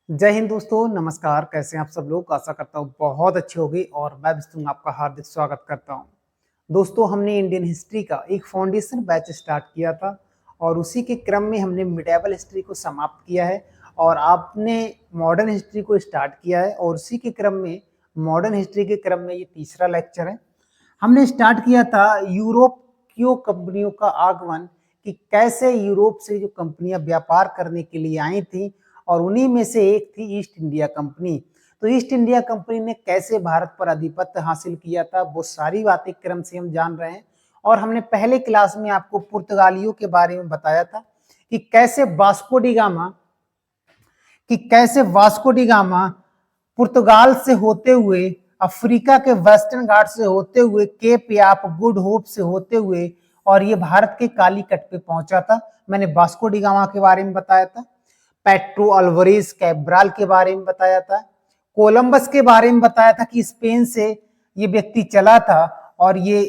जय हिंद दोस्तों, नमस्कार। कैसे हैं आप सब लोग? आशा करता हूँ बहुत अच्छी होगी और मैं भी आपका हार्दिक स्वागत करता हूँ। दोस्तों, हमने इंडियन हिस्ट्री का एक फाउंडेशन बैच स्टार्ट किया था और उसी के क्रम में हमने मिडेवल हिस्ट्री को समाप्त किया है और आपने मॉडर्न हिस्ट्री को स्टार्ट किया है और उसी के क्रम में मॉडर्न हिस्ट्री के क्रम में ये तीसरा लेक्चर है। हमने स्टार्ट किया था यूरोपीय कंपनियों का आगमन, कि कैसे यूरोप से जो कंपनियां व्यापार करने के लिए आई थी और उन्हीं में से एक थी ईस्ट इंडिया कंपनी। तो ईस्ट इंडिया कंपनी ने कैसे भारत पर आधिपत्य हासिल किया था, वो सारी बातें क्रम से हम जान रहे हैं। और हमने पहले क्लास में आपको पुर्तगालियों के बारे में बताया था कि कैसे वास्को डी गामा पुर्तगाल से होते हुए, अफ्रीका के वेस्टर्न घाट से होते हुए, केप याप, गुड होप से होते हुए और ये भारत के कालीकट पे पहुंचा था। मैंने वास्को डी गामा के बारे में बताया था, पेट्रो अल्वारेज कैब्राल के बारे में बताया था, कोलंबस के बारे में बताया था कि स्पेन से ये व्यक्ति चला था और ये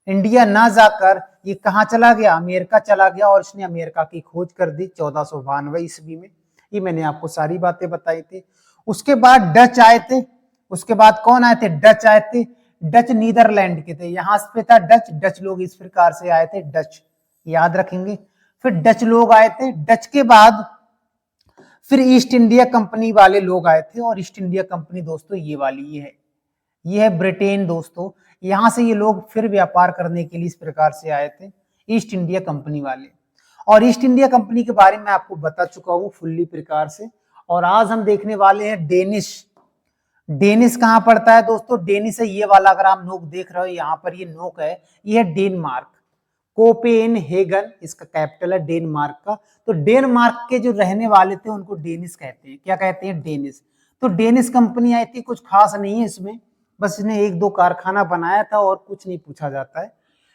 इंडिया ना जाकर ये कहाँ चला गया, अमेरिका चला गया और इसने अमेरिका की खोज कर दी 1492 ईस्वी में। ये मैंने आपको सारी बातें बताई थी। उसके बाद डच आए थे। उसके बाद कौन आए थे? डच आए थे। डच नीदरलैंड के थे, यहां पे था डच। डच लोग इस प्रकार से आए थे, डच याद रखेंगे। फिर डच लोग आए थे। डच के बाद फिर ईस्ट इंडिया कंपनी वाले लोग आए थे और ईस्ट इंडिया कंपनी दोस्तों ये वाली ये है ब्रिटेन दोस्तों। यहां से ये लोग फिर व्यापार करने के लिए इस प्रकार से आए थे, ईस्ट इंडिया कंपनी वाले। और ईस्ट इंडिया कंपनी के बारे में आपको बता चुका हूं फुल्ली प्रकार से। और आज हम देखने वाले हैं डेनिश। डेनिश कहां पड़ता है दोस्तों? डेनिश है ये वाला, अगर आप नोक देख रहे हो यहाँ पर, ये नोक है, ये है डेनमार्क। कोपेनहेगन इसका कैपिटल है डेनमार्क का। तो डेनमार्क के जो रहने वाले थे उनको डेनिश कहते हैं। क्या कहते हैं? डेनिश। तो डेनिश कंपनी आई थी, कुछ खास नहीं है इसमें, बस इसने एक दो कारखाना बनाया था और कुछ नहीं पूछा जाता है।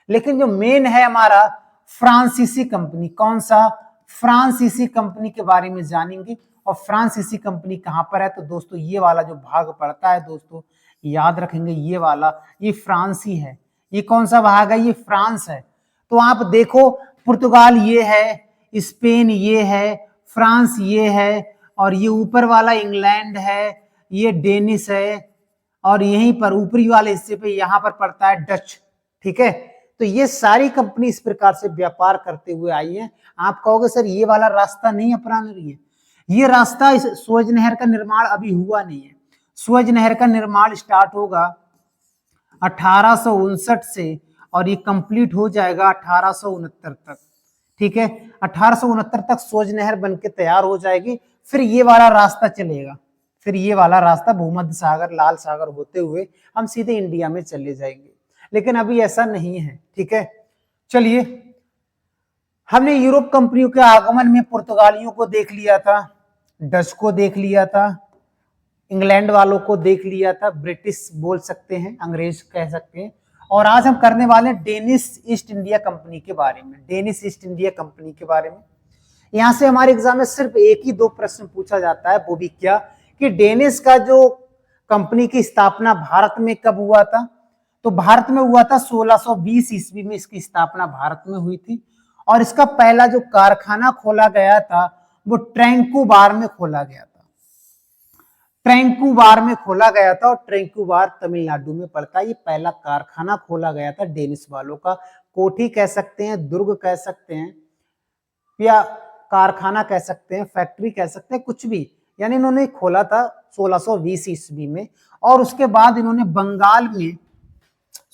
लेकिन जो मेन है हमारा फ्रांसीसी कंपनी, कौन सा? फ्रांसीसी कंपनी के बारे में जानेंगे। और फ्रांसीसी कंपनी कहां पर है? तो दोस्तों ये वाला जो भाग पड़ता है दोस्तों, याद रखेंगे, ये वाला, ये फ्रांस ही है। ये कौन सा भाग है? ये फ्रांस है। तो आप देखो, पुर्तगाल ये है, स्पेन ये है, फ्रांस ये है और ये ऊपर वाला इंग्लैंड है, ये डेनिश है और यहीं पर ऊपरी वाले हिस्से पे यहां पर पड़ता है डच। ठीक है, तो ये सारी कंपनी इस प्रकार से व्यापार करते हुए आई है। आप कहोगे सर ये वाला रास्ता नहीं अपना रही है। ये रास्ता, इस सुएज नहर का निर्माण अभी हुआ नहीं है। सुएज नहर का निर्माण स्टार्ट होगा 1859 से और ये कंप्लीट हो जाएगा 1869 तक। ठीक है, 1869 तक सुएज नहर बनके तैयार हो जाएगी। फिर ये वाला रास्ता चलेगा, फिर ये वाला रास्ता भूमध्य सागर, लाल सागर होते हुए हम सीधे इंडिया में चले जाएंगे। लेकिन अभी ऐसा नहीं है। ठीक है, चलिए, हमने यूरोप कंपनियों के आगमन में पुर्तगालियों को देख लिया था, डच को देख लिया था, इंग्लैंड वालों को देख लिया था, ब्रिटिश बोल सकते हैं, अंग्रेज कह सकते हैं। और आज हम करने वाले हैं डेनिश ईस्ट इंडिया कंपनी के बारे में। डेनिश ईस्ट इंडिया कंपनी के बारे में यहां से हमारे एग्जाम में सिर्फ एक ही दो प्रश्न पूछा जाता है, वो भी क्या, कि डेनिश का जो कंपनी की स्थापना भारत में कब हुआ था? तो भारत में हुआ था 1620 ईस्वी में, इसकी स्थापना भारत में हुई थी। और इसका पहला जो कारखाना खोला गया था वो ट्रैंकुबार में खोला गया था। ट्रैंकुबार में खोला गया था और ट्रैंकुबार तमिलनाडु में पड़ता है। ये पहला कारखाना खोला गया था डेनिश वालों का। कोठी कह सकते हैं, दुर्ग कह सकते हैं, या कारखाना कह सकते हैं, फैक्ट्री कह सकते हैं, कुछ भी, यानी इन्होंने खोला था 1620 ईस्वी में। और उसके बाद इन्होंने बंगाल में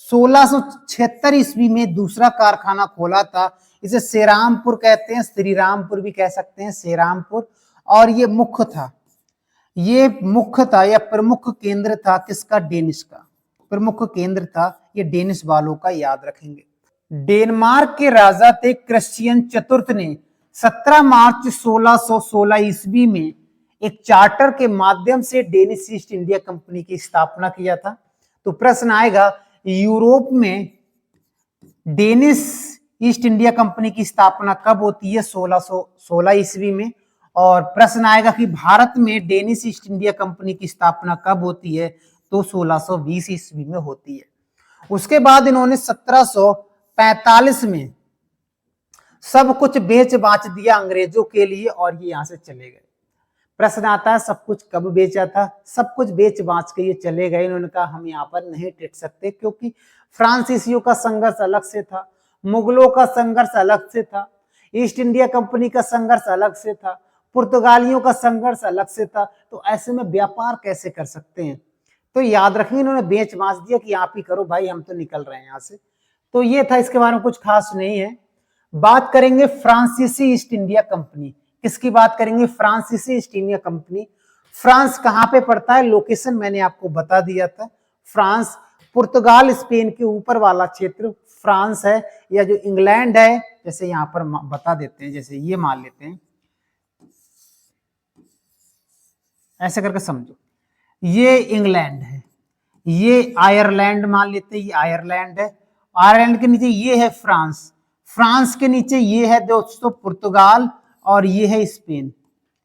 1676 ईस्वी में दूसरा कारखाना खोला था। इसे श्रीरामपुर कहते हैं, श्रीरामपुर भी कह सकते हैं, श्रीरामपुर। और ये मुख्य था, ये मुख्य था या प्रमुख केंद्र था किसका? डेनिश का प्रमुख केंद्र था ये डेनिश वालों का, याद रखेंगे। डेनमार्क के राजा थे क्रिश्चियन चतुर्थ ने 17 मार्च 1616 ईस्वी में एक चार्टर के माध्यम से डेनिश ईस्ट इंडिया कंपनी की स्थापना किया था। तो प्रश्न आएगा, यूरोप में डेनिश ईस्ट इंडिया कंपनी की स्थापना कब होती है? 1616 ईस्वी में। और प्रश्न आएगा कि भारत में डेनिश ईस्ट इंडिया कंपनी की स्थापना कब होती है? तो 1620 ईस्वी में होती है। उसके बाद इन्होंने 1745 में सब कुछ बेच बाच दिया अंग्रेजों के लिए और ये यहां से चले गए। प्रश्न आता है सब कुछ कब बेचा था? सब कुछ बेच बाच के ये चले गए। इन्होंने कहा हम यहाँ पर नहीं टिक सकते, क्योंकि फ्रांसीसियों का संघर्ष अलग से था, मुगलों का संघर्ष अलग से था, ईस्ट इंडिया कंपनी का संघर्ष अलग से था, पुर्तगालियों का संघर्ष अलग से था। तो ऐसे में व्यापार कैसे कर सकते हैं? तो याद रखिए, इन्होंने बेच बाच दिया कि आप ही करो भाई, हम तो निकल रहे हैं यहाँ से। तो ये था, इसके बारे में कुछ खास नहीं है। बात करेंगे फ्रांसीसी ईस्ट इंडिया कंपनी। किसकी बात करेंगे? फ्रांसीसी ईस्ट इंडिया कंपनी। फ्रांस कहां पे पड़ता है? लोकेशन मैंने आपको बता दिया था। फ्रांस पुर्तगाल स्पेन के ऊपर वाला क्षेत्र फ्रांस है, या जो इंग्लैंड है, जैसे यहां पर बता देते हैं, जैसे ये मान लेते हैं, ऐसे करके समझो, ये इंग्लैंड है, ये आयरलैंड मान लेते हैं, ये आयरलैंड है, आयरलैंड के नीचे ये है फ्रांस, फ्रांस के नीचे ये है दोस्तों पुर्तगाल, और ये है स्पेन।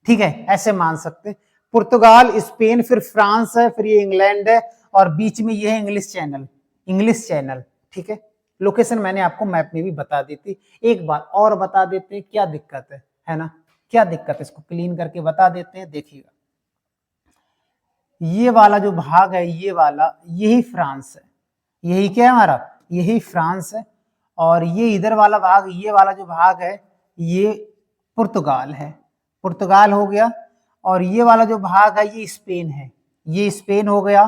ठीक है, ऐसे मान सकते हैं, पुर्तगाल, स्पेन, फिर फ्रांस है, फिर ये इंग्लैंड है, और बीच में ये है इंग्लिश चैनल, इंग्लिश चैनल। ठीक है, लोकेशन मैंने आपको मैप में भी बता दी थी। एक बार और बता देते हैं, क्या दिक्कत है ना? क्या दिक्कत है, इसको क्लीन करके बता देते हैं, देखिएगा। ये वाला जो भाग है, ये वाला, यही फ्रांस है, यही क्या है हमारा, यही फ्रांस है, और ये इधर वाला भाग, ये वाला जो भाग है, ये पुर्तगाल है, पुर्तगाल हो गया, और ये वाला जो भाग है ये स्पेन है, ये स्पेन हो गया,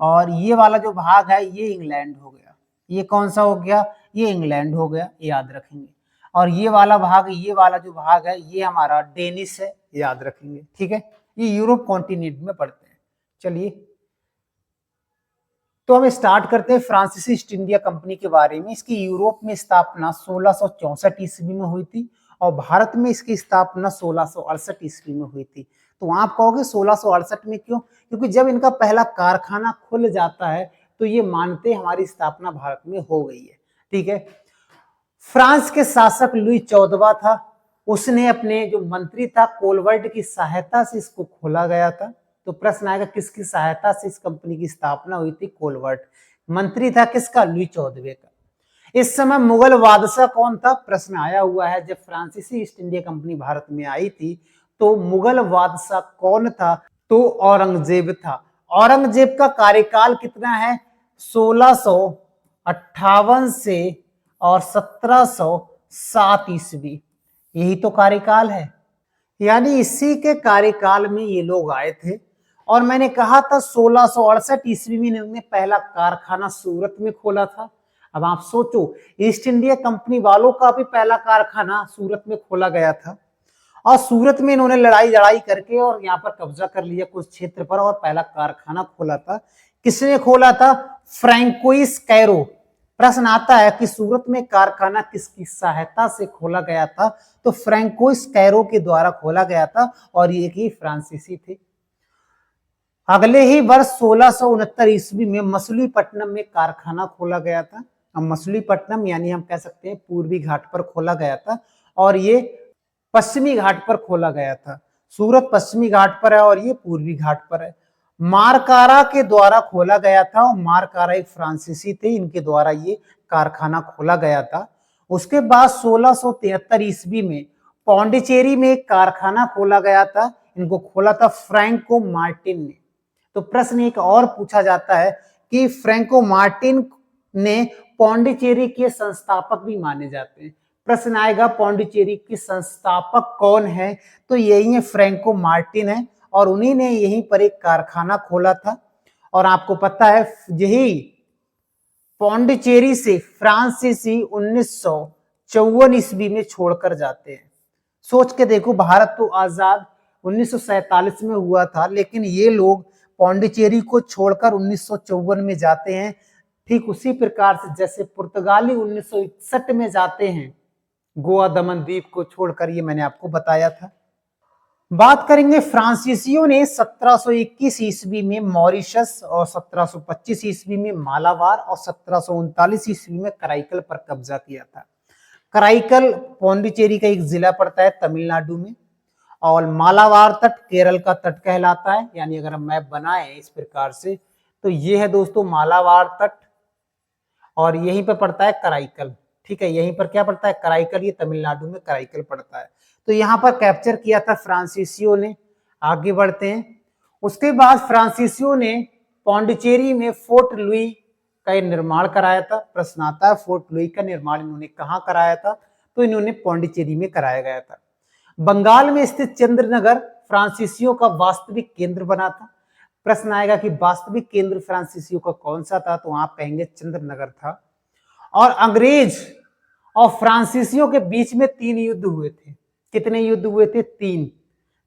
और ये वाला जो भाग है ये इंग्लैंड हो गया। ये कौन सा हो गया? ये इंग्लैंड हो गया, याद रखेंगे। और ये वाला भाग, ये वाला जो भाग है ये हमारा डेनिस है, याद रखेंगे। ठीक है, ये यूरोप कॉन्टिनेंट में पड़ते हैं। चलिए, तो हम स्टार्ट करते हैं फ्रांसीसी ईस्ट इंडिया कंपनी के बारे में। इसकी यूरोप में स्थापना 1664 ईस्वी में हुई थी, और भारत में इसकी स्थापना 1668 ईस्वी में हुई थी। तो आप कहोगे 1668 में क्यों? क्योंकि जब इनका पहला कारखाना खुल जाता है तो ये मानते हमारी स्थापना भारत में हो गई है। ठीक है, फ्रांस के शासक लुई 14वां था, उसने अपने जो मंत्री था कोलवर्ट की सहायता से इसको खोला गया था। तो प्रश्न आएगा किसकी सहायता से इस कंपनी की स्थापना हुई थी? कोलवर्ट मंत्री था किसका? लुई 14वें का। इस समय मुगल बादशाह कौन था? प्रश्न आया हुआ है। जब फ्रांसीसी ईस्ट इंडिया कंपनी भारत में आई थी तो मुगल बादशाह कौन था? तो औरंगजेब था। औरंगजेब का कार्यकाल कितना है? 1658 से और 1707 ईस्वी, यही तो कार्यकाल है। यानी इसी के कार्यकाल में ये लोग आए थे, और मैंने कहा था 1668 ईस्वी में इन्होंने पहला कारखाना सूरत में खोला था। अब आप सोचो, ईस्ट इंडिया कंपनी वालों का भी पहला कारखाना सूरत में खोला गया था, और सूरत में इन्होंने लड़ाई लड़ाई करके और यहाँ पर कब्जा कर लिया कुछ क्षेत्र पर, और पहला कारखाना खोला था। किसने खोला था? Francois Caron. प्रश्न आता है कि सूरत में कारखाना किसकी सहायता से खोला गया था? तो फ्रैंकोइस कैरो के द्वारा खोला गया था, और ये एक फ्रांसीसी थे। अगले ही वर्ष 1669 ईस्वी में मछलीपट्टनम में कारखाना खोला गया था। अब मछलीपट्टनम यानी हम कह सकते हैं पूर्वी घाट पर खोला गया था, और ये पश्चिमी घाट पर खोला गया था। सूरत पश्चिमी घाट पर है और ये पूर्वी घाट पर है। मारकारा के द्वारा खोला गया था, और मारकारा एक फ्रांसीसी थे, इनके द्वारा ये कारखाना खोला गया था। उसके बाद 1673 ईस्वी में पौंडीचेरी में एक कारखाना खोला गया था, इनको खोला था फ्रैंको मार्टिन ने। तो प्रश्न एक और पूछा जाता है कि फ्रैंको मार्टिन ने पौंडीचेरी के संस्थापक भी माने जाते हैं। प्रश्न आएगा पौंडीचेरी के संस्थापक कौन है? तो यही है, फ्रैंको मार्टिन है, और उन्हीं ने यहीं पर एक कारखाना खोला था। और आपको पता है यही पौंडीचेरी से फ्रांसीसी 1954 ईस्वी में छोड़कर जाते हैं। सोच के देखो, भारत तो आजाद 1947 में हुआ था, लेकिन ये लोग पौंडीचेरी को छोड़कर 1954 में जाते हैं। ठीक उसी प्रकार से जैसे पुर्तगाली 1961 में जाते हैं गोवा दमन द्वीप को छोड़कर, ये मैंने आपको बताया था। बात करेंगे फ्रांसीसियों ने 1721 ईस्वी में मॉरिशस, और 1725 ईस्वी में मालाबार, और 1739 ईस्वी में कराईकल पर कब्जा किया था। कराईकल पौंडीचेरी का एक जिला पड़ता है तमिलनाडु में, और मालाबार तट केरल का तट कहलाता है। यानी अगर हम मैप बनाए इस प्रकार से, तो ये है दोस्तों मालाबार तट, और यहीं पर पड़ता है कराईकल। ठीक है, यहीं पर क्या पड़ता है? कराईकल, ये तमिलनाडु में कराईकल पड़ता है। तो यहाँ पर कैप्चर किया था फ्रांसीसियों ने। आगे बढ़ते हैं। उसके बाद फ्रांसीसियों ने पौंडीचेरी में फोर्ट लुई का निर्माण कराया था। प्रश्न आता है फोर्ट लुई का निर्माण इन्होंने कहाँ कराया था, तो इन्होंने पौंडीचेरी में कराया गया था। बंगाल में स्थित चंद्रनगर फ्रांसीसियों का वास्तविक केंद्र बना था। प्रश्न आएगा कि वास्तविक केंद्र फ्रांसीसियों का कौन सा था, तो आप कहेंगे चंद्रनगर था। और अंग्रेज और फ्रांसीसियों के बीच में 3 युद्ध हुए थे। कितने युद्ध हुए थे? 3,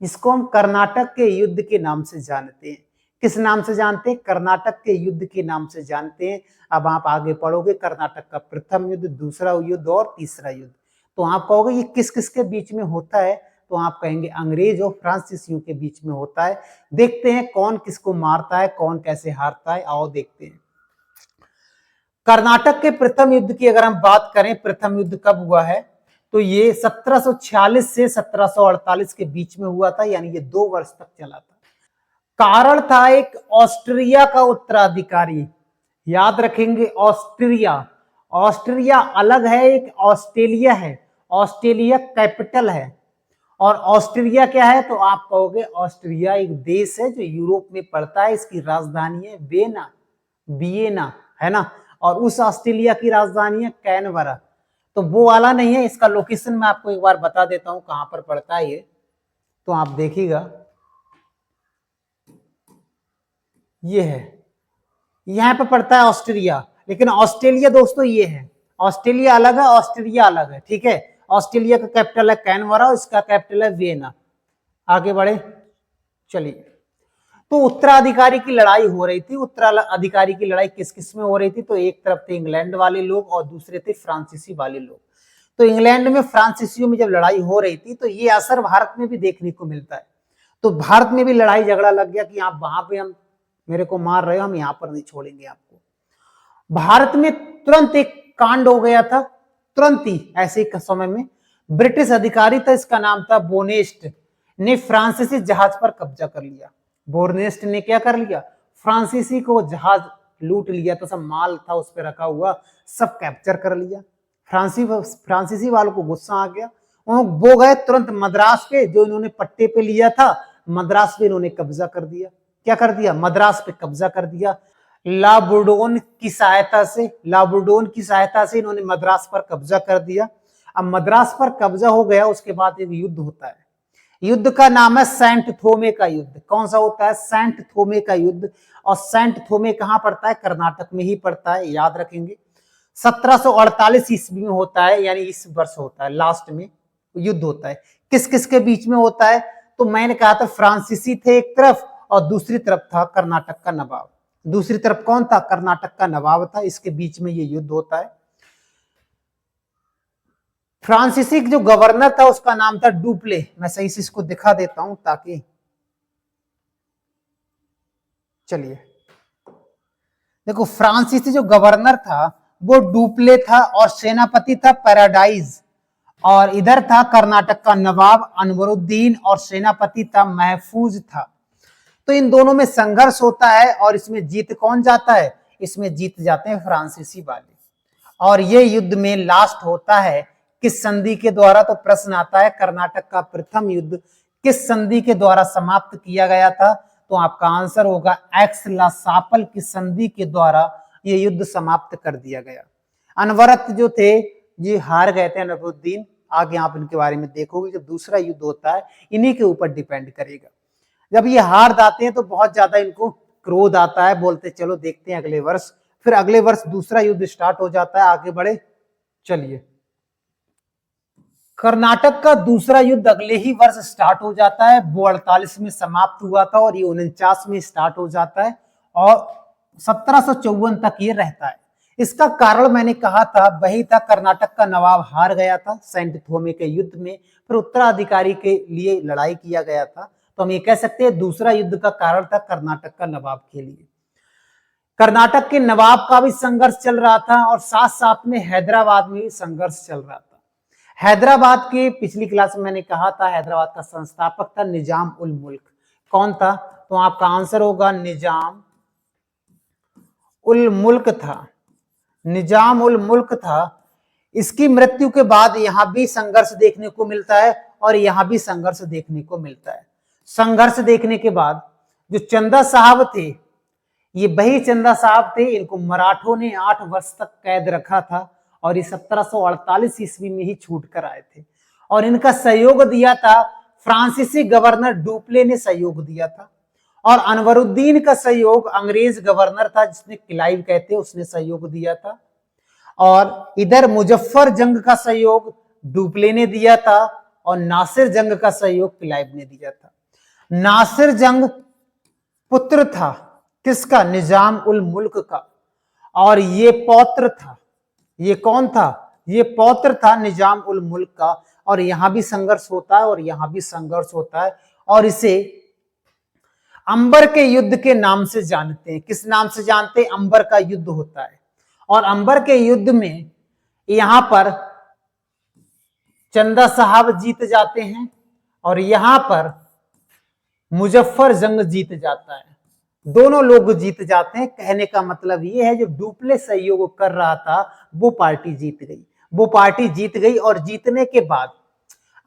जिसको हम कर्नाटक के युद्ध के नाम से जानते हैं। किस नाम से जानते हैं? कर्नाटक के युद्ध के नाम से जानते हैं। अब आप आगे पढ़ोगे कर्नाटक का प्रथम युद्ध, दूसरा युद्ध और तीसरा युद्ध, तो आप कहोगे ये किस किस के बीच में होता है, तो आप कहेंगे अंग्रेज और फ्रांसीसियों के बीच में होता है। देखते हैं कौन किसको मारता है, कौन कैसे हारता है, आओ देखते हैं। कर्नाटक के प्रथम युद्ध की अगर हम बात करें, प्रथम युद्ध कब हुआ है, तो ये 1746 से 1748 के बीच में हुआ था, यानी ये 2 वर्ष तक चला था। कारण था एक ऑस्ट्रिया का उत्तराधिकारी। याद रखेंगे ऑस्ट्रिया, ऑस्ट्रिया अलग है, एक ऑस्ट्रेलिया है। ऑस्ट्रेलिया कैपिटल है और ऑस्ट्रिया क्या है, तो आप कहोगे ऑस्ट्रिया एक देश है जो यूरोप में पड़ता है। इसकी राजधानी है वियना, है ना। और उस ऑस्ट्रेलिया की राजधानी है कैनबरा। तो वो वाला नहीं है, इसका लोकेशन मैं आपको एक बार बता देता हूं कहां पर पड़ता है ये, तो आप देखिएगा ये है, यहां पे पड़ता है ऑस्ट्रेलिया। लेकिन ऑस्ट्रेलिया दोस्तों ये है, ऑस्ट्रेलिया अलग है, ऑस्ट्रेलिया अलग है, ठीक है। ऑस्ट्रेलिया का कैपिटल है कैनबरा, इसका कैपिटल है वियना। आगे बढ़े, चलिए। तो उत्तराधिकारी की लड़ाई हो रही थी। उत्तराधिकारी की लड़ाई किस किस में हो रही थी, तो एक तरफ थे इंग्लैंड वाले लोग और दूसरे थे फ्रांसीसी वाले लोग। तो इंग्लैंड में फ्रांसीसियों में जब लड़ाई हो रही थी, तो ये असर भारत में भी देखने को मिलता है। तो भारत में भी लड़ाई झगड़ा लग गया कि आप वहां पे हम मेरे को मार रहे हो, हम यहाँ पर नहीं छोड़ेंगे आपको। भारत में तुरंत एक कांड हो गया था, तुरंत ही ऐसे ही समय में ब्रिटिश अधिकारी था, इसका नाम था बोनेस्ट, ने फ्रांसीसी जहाज पर कब्जा कर लिया। बोर्नेस्ट ने क्या कर लिया? फ्रांसीसी को जहाज लूट लिया, तो सब माल था उस पर रखा हुआ सब कैप्चर कर लिया। फ्रांसीसी वालों को गुस्सा आ गया, वो गए तुरंत मद्रास पे, जो इन्होंने पट्टे पे लिया था मद्रास पे इन्होंने कब्जा कर दिया। क्या कर दिया? मद्रास पे कब्जा कर दिया। लाबुडोन की सहायता से इन्होंने मद्रास पर कब्जा कर दिया। अब मद्रास पर कब्जा हो गया, उसके बाद एक युद्ध होता है। युद्ध का नाम है सेंट थोमे का युद्ध। कौन सा होता है? सेंट थोमे का युद्ध। और सेंट थोमे कहां पड़ता है? कर्नाटक में ही पड़ता है, याद रखेंगे। 1748 ईस्वी में होता है, यानी इस वर्ष होता है, लास्ट में युद्ध होता है। किस किस के बीच में होता है? तो मैंने कहा था फ्रांसीसी थे एक तरफ और दूसरी तरफ था कर्नाटक का नवाब। दूसरी तरफ कौन था? कर्नाटक का नवाब था। इसके बीच में ये युद्ध होता है। फ्रांसीसी जो गवर्नर था उसका नाम था डुप्ले। मैं सही से इसको दिखा देता हूं ताकि, चलिए देखो, फ्रांसीसी जो गवर्नर था वो डुप्ले था और सेनापति था पैराडाइज। और इधर था कर्नाटक का नवाब अनवरुद्दीन और सेनापति था महफूज था। तो इन दोनों में संघर्ष होता है और इसमें जीत कौन जाता है? इसमें जीत जाते हैं फ्रांसीसी वाले। और ये युद्ध में लास्ट होता है किस संधि के द्वारा? तो प्रश्न आता है कर्नाटक का प्रथम युद्ध किस संधि के द्वारा समाप्त किया गया था? तो आपका आंसर होगा एक्स-ला-सापल की संधि के द्वारा ये युद्ध समाप्त कर दिया गया। अनवरत जो थे ये हार गए थे, अनवरुद्दीन। आगे आप इनके बारे में देखोगे, जब दूसरा युद्ध होता है इन्हीं के ऊपर डिपेंड करेगा। जब ये हार जाते हैं तो बहुत ज्यादा इनको क्रोध आता है, बोलते चलो देखते हैं अगले वर्ष। फिर अगले वर्ष दूसरा युद्ध स्टार्ट हो जाता है। आगे बढ़े, चलिए। कर्नाटक का दूसरा युद्ध अगले ही वर्ष स्टार्ट हो जाता है। वो 48 में समाप्त हुआ था और ये 49 में स्टार्ट हो जाता है और 1754 तक ये रहता है। इसका कारण मैंने कहा था वही था, कर्नाटक का नवाब हार गया था सेंट थोमे के युद्ध में। फिर उत्तराधिकारी के लिए लड़ाई किया गया था। तो हम ये कह सकते हैं दूसरा युद्ध का कारण था कर्नाटक का नवाब के लिए। कर्नाटक के नवाब का भी संघर्ष चल रहा था और साथ साथ में हैदराबाद में भी संघर्ष चल रहा था। हैदराबाद के पिछली क्लास में मैंने कहा था हैदराबाद का संस्थापक था निजाम उल मुल्क। कौन था? तो आपका आंसर होगा निजाम उल मुल्क था। निजाम उल मुल्क था। इसकी मृत्यु के बाद यहां भी संघर्ष देखने को मिलता है और यहां भी संघर्ष देखने को मिलता है। संघर्ष देखने के बाद जो चंदा साहब थे, ये वही चंदा साहब थे, इनको मराठों ने 8 वर्ष तक कैद रखा था और ये 1748 ईस्वी में ही छूट कर आए थे। और इनका सहयोग दिया था फ्रांसीसी गवर्नर डुप्ले ने सहयोग दिया था, और अनवरुद्दीन का सहयोग अंग्रेज गवर्नर था जिसने क्लाइव कहते उसने सहयोग दिया था। और इधर मुजफ्फर जंग का सहयोग डुप्ले ने दिया था और नासिर जंग का सहयोग क्लाइव ने दिया था। नासिर जंग पुत्र था किसका? निजाम उल मुल्क का, और ये पौत्र था, ये कौन था? ये पौत्र था निजाम उल मुल्क का। और यहां भी संघर्ष होता है और यहां भी संघर्ष होता है, और इसे अंबर के युद्ध के नाम से जानते हैं। किस नाम से जानते हैं? अंबर का युद्ध होता है। और अंबर के युद्ध में यहां पर चंदा साहब जीत जाते हैं और यहां पर मुजफ्फर जंग जीत जाता है। दोनों लोग जीत जाते हैं। कहने का मतलब यह है जो डुप्ले सहयोग कर रहा था वो पार्टी जीत गई, वो पार्टी जीत गई। और जीतने के बाद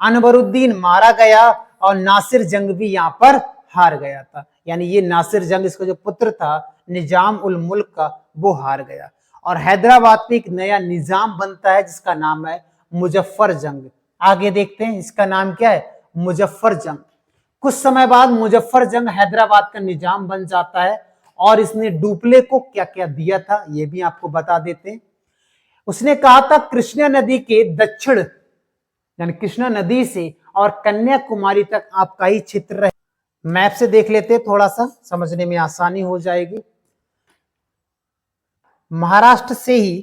अनवरुद्दीन मारा गया और नासिर जंग भी यहां पर हार गया था। यानी ये नासिर जंग, इसका जो पुत्र था निजाम उल मुल्क का, वो हार गया। और हैदराबाद पे एक नया निजाम बनता है जिसका नाम है मुजफ्फर जंग। आगे देखते हैं इसका नाम क्या है? मुजफ्फर जंग। कुछ समय बाद मुजफ्फर जंग हैदराबाद का निजाम बन जाता है। और इसने डुप्ले को क्या क्या दिया था ये भी आपको बता देते हैं। उसने कहा था कृष्णा नदी के दक्षिण, यानी कृष्णा नदी से और कन्याकुमारी तक आपका ही क्षेत्र रहे। मैप से देख लेते हैं, थोड़ा सा समझने में आसानी हो जाएगी। महाराष्ट्र से ही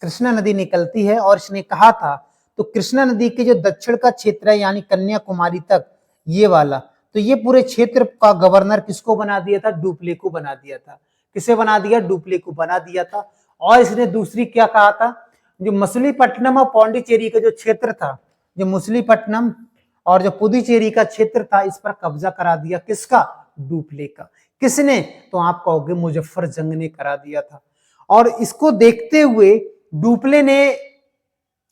कृष्णा नदी निकलती है और इसने कहा था तो कृष्णा नदी के जो दक्षिण का क्षेत्र है यानी कन्याकुमारी तक, ये वाला, तो ये पूरे क्षेत्र का गवर्नर किसको बना दिया था? डुप्ले को बना दिया था। किसे बना दिया? डुप्ले को बना दिया था। और इसने दूसरी क्या कहा था? जो मछलीपट्टनम और पौंडीचेरी का जो क्षेत्र था, जो मछलीपट्टनम और जो पुदुचेरी का क्षेत्र था, इस पर कब्जा करा दिया। किसका? डुप्ले का। किसने? तो आप कहोगे मुजफ्फर जंग ने करा दिया था। और इसको देखते हुए डुप्ले ने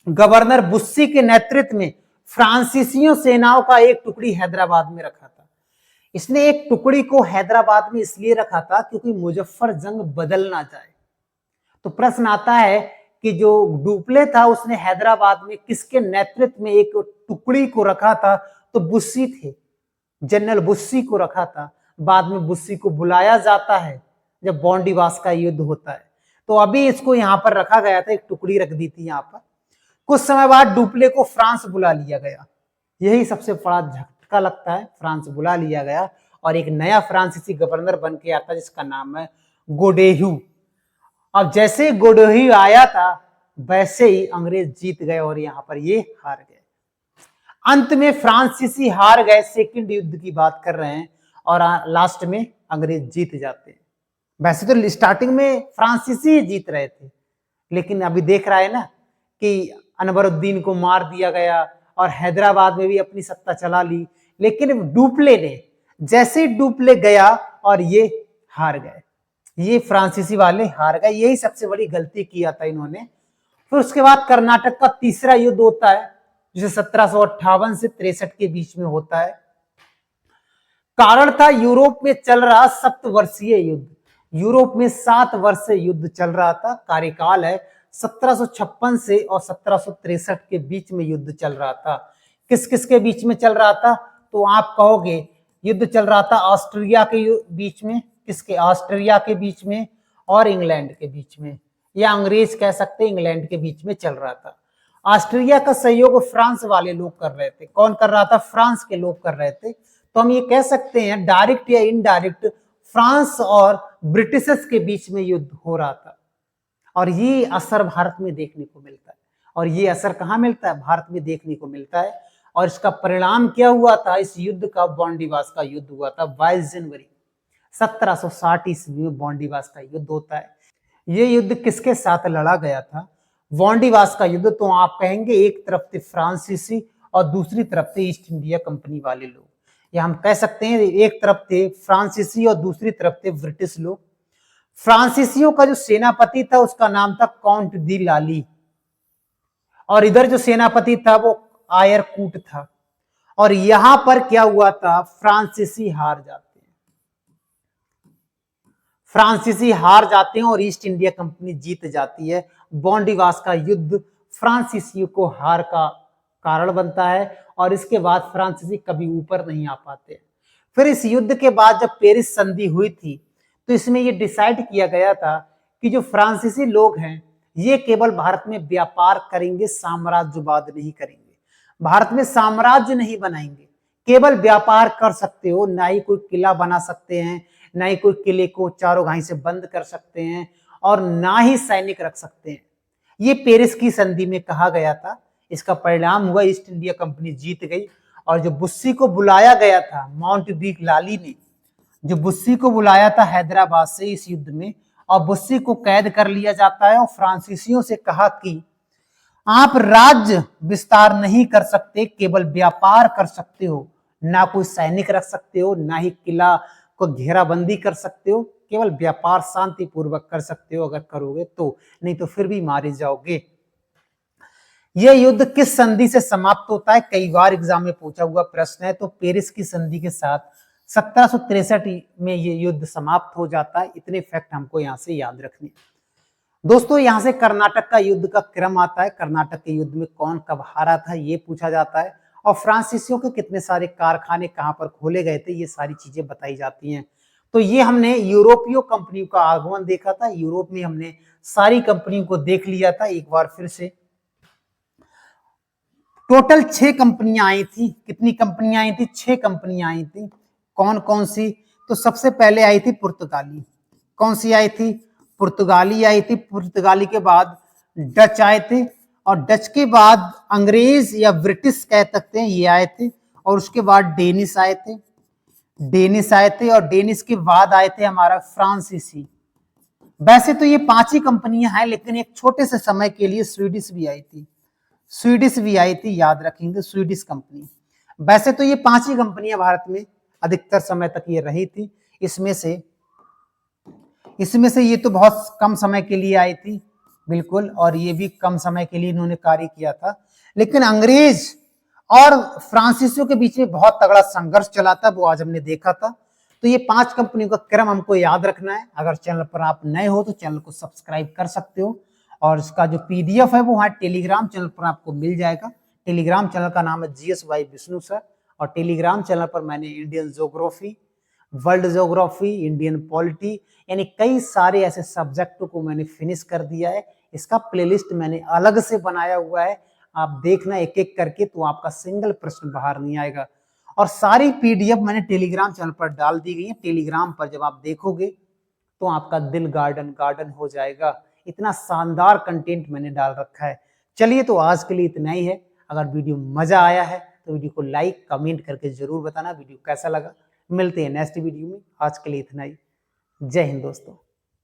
गवर्नर बुस्सी के नेतृत्व में फ्रांसीसियों सेनाओं का एक टुकड़ी हैदराबाद में रखा था। इसने एक टुकड़ी को हैदराबाद में इसलिए रखा था क्योंकि मुजफ्फर जंग बदल ना जाए। तो प्रश्न आता है कि जो डुप्ले था उसने हैदराबाद में किसके नेतृत्व में एक टुकड़ी को रखा था? तो बुस्सी थे, जनरल बुस्सी को रखा था। बाद में बुस्सी को बुलाया जाता है जब बॉन्डीवास का युद्ध होता है। तो अभी इसको यहां पर रखा गया था, एक टुकड़ी रख दी थी यहां पर। कुछ समय बाद डुप्ले को फ्रांस बुला लिया गया। यही सबसे बड़ा झटका लगता है, फ्रांस बुला लिया गया और एक नया फ्रांसीसी गवर्नर बन के आता जिसका नाम है गोडेहू। अब जैसे गोडेहू आया था वैसे ही अंग्रेज जीत गए और यहां पर ये हार गए। अंत में फ्रांसीसी हार गए, सेकंड युद्ध की बात कर रहे हैं, और लास्ट में अंग्रेज जीत जाते हैं। वैसे तो स्टार्टिंग में फ्रांसीसी जीत रहे थे, लेकिन अभी देख रहा है ना कि अनवरुद्दीन को मार दिया गया और हैदराबाद में भी अपनी सत्ता चला ली। लेकिन डुप्ले ने, जैसे डुप्ले गया और ये हार गए, ये फ्रांसीसी वाले हार गए। यही सबसे बड़ी गलती किया था इन्होंने। फिर उसके बाद कर्नाटक का तीसरा युद्ध होता है जिसे 1758 से 63 के बीच में होता है। कारण था यूरोप में चल रहा 7 वर्षीय युद्ध। यूरोप में 7 वर्ष से युद्ध चल रहा था। कार्यकाल है 1756 से और 1763 के बीच में युद्ध चल रहा था। किस किस के बीच में चल रहा था? तो आप कहोगे युद्ध चल रहा था ऑस्ट्रिया के बीच में, किसके? ऑस्ट्रिया के बीच में और इंग्लैंड के बीच में, या अंग्रेज कह सकते हैं इंग्लैंड के बीच में चल रहा था। ऑस्ट्रिया का सहयोग फ्रांस वाले लोग कर रहे थे। कौन कर रहा था? फ्रांस के लोग कर रहे थे। तो हम ये कह सकते हैं डायरेक्ट या इनडायरेक्ट फ्रांस और ब्रिटिशर्स के बीच में युद्ध हो रहा था। और ये असर भारत में देखने को मिलता है। और ये असर कहाँ मिलता है? भारत में देखने को मिलता है। और इसका परिणाम क्या हुआ था? इस युद्ध का बॉन्डीवास का युद्ध हुआ था 22 जनवरी 1760 ईस्वी में बॉन्डीवास का युद्ध होता है। ये युद्ध किसके साथ लड़ा गया था? बॉन्डीवास का युद्ध। तो आप कहेंगे एक तरफ थे फ्रांसीसी और दूसरी तरफ थे ईस्ट इंडिया कंपनी वाले लोग, या हम कह सकते हैं एक तरफ थे फ्रांसीसी और दूसरी तरफ थे ब्रिटिश लोग। फ्रांसीसियों का जो सेनापति था उसका नाम था काउंट दी लाली, और इधर जो सेनापति था वो आयर कूट था। और यहां पर क्या हुआ था, फ्रांसीसी हार जाते हैं। फ्रांसीसी हार जाते हैं और ईस्ट इंडिया कंपनी जीत जाती है। बॉन्डिवास का युद्ध फ्रांसीसियों को हार का कारण बनता है और इसके बाद फ्रांसीसी कभी ऊपर नहीं आ पाते। फिर इस युद्ध के बाद जब पेरिस संधि हुई थी तो इसमें यह डिसाइड किया गया था कि जो फ्रांसीसी लोग हैं ये केवल भारत में व्यापार करेंगे, साम्राज्यवाद नहीं करेंगे, भारत में साम्राज्य नहीं बनाएंगे, केवल व्यापार कर सकते हो, ना ही कोई किला बना सकते हैं, ना ही कोई किले को चारों घाई से बंद कर सकते हैं और ना ही सैनिक रख सकते हैं। ये पेरिस की संधि में कहा गया था। इसका परिणाम हुआ ईस्ट इंडिया कंपनी जीत गई और जो बुस्सी को बुलाया गया था, माउंट डी लाली ने जो बुस्सी को बुलाया था हैदराबाद से इस युद्ध में, और बुस्सी को कैद कर लिया जाता है और फ्रांसीसियों से कहा कि आप राज्य विस्तार नहीं कर सकते, केवल व्यापार कर सकते हो, ना कोई सैनिक रख सकते हो, ना ही किला को घेराबंदी कर सकते हो, केवल व्यापार शांतिपूर्वक कर सकते हो अगर करोगे तो, नहीं तो फिर भी मारे जाओगे। यह युद्ध किस संधि से समाप्त होता है, कई बार एग्जाम में पूछा हुआ प्रश्न है। तो पेरिस की संधि के साथ 1763 में यह युद्ध समाप्त हो जाता है। इतने फैक्ट हमको यहां से याद रखने। दोस्तों यहां से कर्नाटक का युद्ध का क्रम आता है। कर्नाटक के युद्ध में कौन कब हारा था ये पूछा जाता है और फ्रांसीसियों के कितने सारे कारखाने कहां पर खोले गए थे, ये सारी चीजें बताई जाती हैं। तो ये हमने यूरोपीय कंपनियों का आगमन देखा था। यूरोप में हमने सारी कंपनियों को देख लिया था एक बार फिर से। टोटल 6 कंपनियां आई थी। कितनी कंपनियां आई थी? 6 कंपनियां आई थी। कौन कौन सी? तो सबसे पहले आई थी पुर्तगाली। कौन सी आई थी? पुर्तगाली आई थी। पुर्तगाली के बाद डच आए थे और डच के बाद अंग्रेज या ब्रिटिश कह सकते हैं ये आए थे और उसके बाद डेनिश आए थे। डेनिश आए थे और डेनिश के बाद आए थे हमारा फ्रांसीसी। वैसे तो ये 5 ही कंपनियां हैं लेकिन एक छोटे से समय के लिए स्वीडिश भी आई थी। स्वीडिश भी आई थी, याद रखेंगे, स्वीडिश कंपनी। वैसे तो ये 5 ही कंपनियां भारत में अधिकतर समय तक ये रही थी। इसमें से ये तो बहुत कम समय के लिए आई थी, बिल्कुल, और ये भी कम समय के लिए इन्होंने कार्य किया था। लेकिन अंग्रेज और फ्रांसीसियों के बीच में बहुत तगड़ा संघर्ष चला था, वो आज हमने देखा था। तो ये 5 कंपनियों का क्रम हमको याद रखना है। अगर चैनल पर आप नए हो तो चैनल को सब्सक्राइब कर सकते हो और इसका जो पीडीएफ है वो वहाँ टेलीग्राम चैनल पर आपको मिल जाएगा। टेलीग्राम चैनल का नाम है GS by विष्णु सर और टेलीग्राम चैनल पर मैंने Indian geography, world geography, Indian polity यानी कई सारे ऐसे सब्जेक्टों को मैंने फिनिश कर दिया है। इसका प्लेलिस्ट मैंने अलग से बनाया हुआ है, आप देखना एक एक करके, तो आपका सिंगल प्रश्न बाहर नहीं आएगा। और सारी पीडीएफ मैंने टेलीग्राम चैनल पर डाल दी गई है। टेलीग्राम पर जब आप देखोगे तो आपका दिल गार्डन गार्डन हो जाएगा। इतना शानदार कंटेंट मैंने डाल रखा है। चलिए तो आज के लिए इतना ही है। अगर वीडियो मजा आया है तो वीडियो को लाइक कमेंट करके जरूर बताना वीडियो कैसा लगा। मिलते हैं नेक्स्ट वीडियो में। आज के लिए इतना ही। जय हिंद दोस्तों।